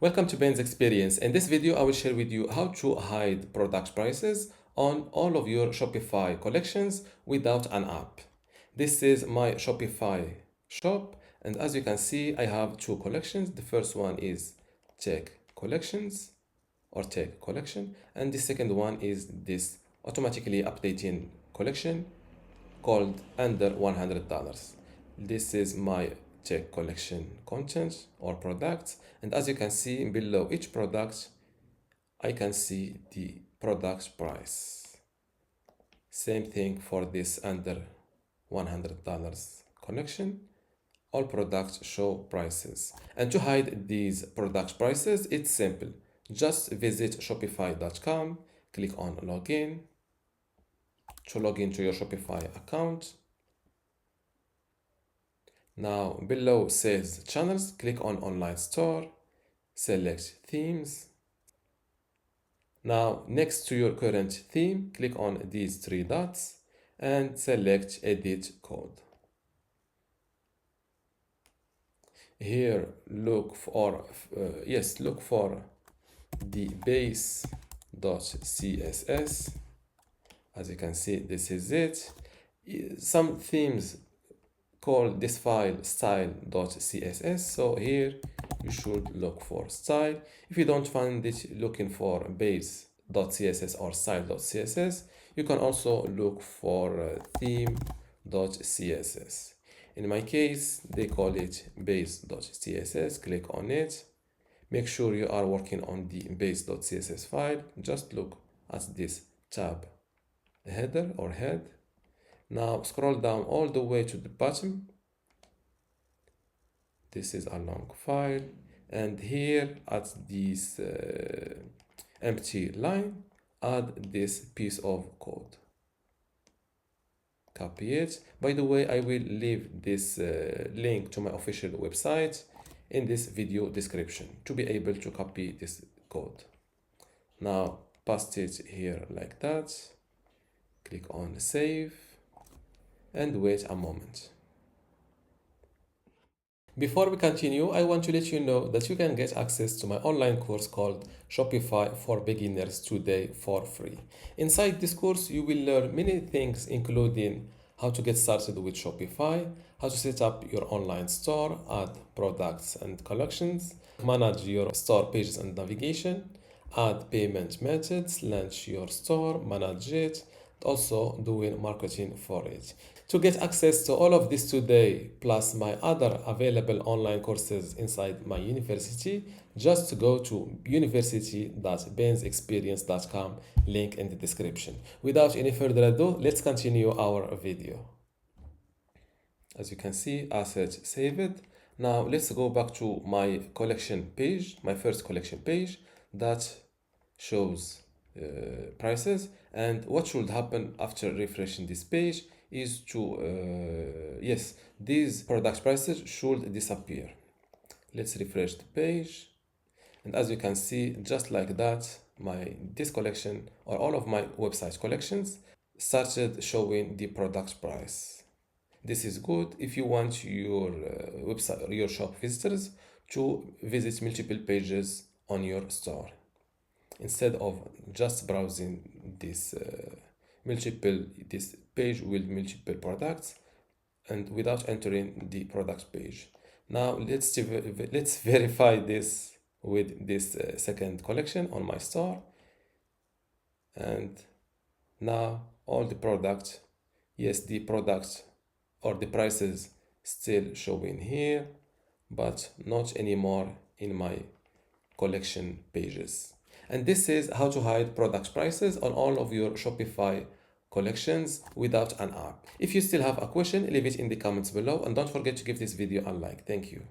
Welcome to Ben's Experience. In this video, I will share with you how to hide product prices on all of your Shopify collections without an app. This is my Shopify shop, and as you can see, I have two collections. The first one is Tech Collections or Tech Collection, and the second one is this automatically updating collection called under $100. This is my Tech Collection content or products, and as you can see below each product, I can see the product price. Same thing for this under $100 collection. All products show prices. And to hide these product prices, it's simple. Just visit shopify.com, click on login to log into your Shopify account. Now below sales channels, click on online store, select themes. Now next to your current theme, click on these three dots and select edit code. Here look for the base.css. As you can see, this is it. Some themes call this file style.css, so here you should look for style. If you don't find it looking for base.css or style.css, you can also look for theme.css. In my case, they call it base.css. Click on it. Make sure you are working on the base.css file. Just look at this tab header or head. Now scroll down all the way to the bottom. This is a long file, and here at this empty line, add this piece of code. Copy it. By the way, I will leave this link to my official website in this video description to be able to copy this code. Now paste it here like that. Click on save and wait a moment. Before we continue, I want to let you know that you can get access to my online course called Shopify for Beginners today for free. Inside this course, you will learn many things, including how to get started with Shopify, how to set up your online store, add products and collections, manage your store pages and navigation, add payment methods, launch your store, manage it, also doing marketing for it. To get access to all of this today, plus my other available online courses inside my university, just go to university.bensexperience.com, link in the description. Without any further ado, let's continue our video. As you can see, asset saved. Now let's go back to my collection page, my first collection page that shows prices. And what should happen after refreshing this page is to these product prices should disappear. Let's refresh the page, and as you can see, just like that, this collection or all of my website collections started showing the product price. This is good if you want your website or your shop visitors to visit multiple pages on your store instead of just browsing this page with multiple products and without entering the product page. Now let's verify this with this second collection on my store, and now all the products, the products or the prices still showing here, but not anymore in my collection pages. And this is how to hide product prices on all of your Shopify collections without an app. If you still have a question, leave it in the comments below, and don't forget to give this video a like. Thank you.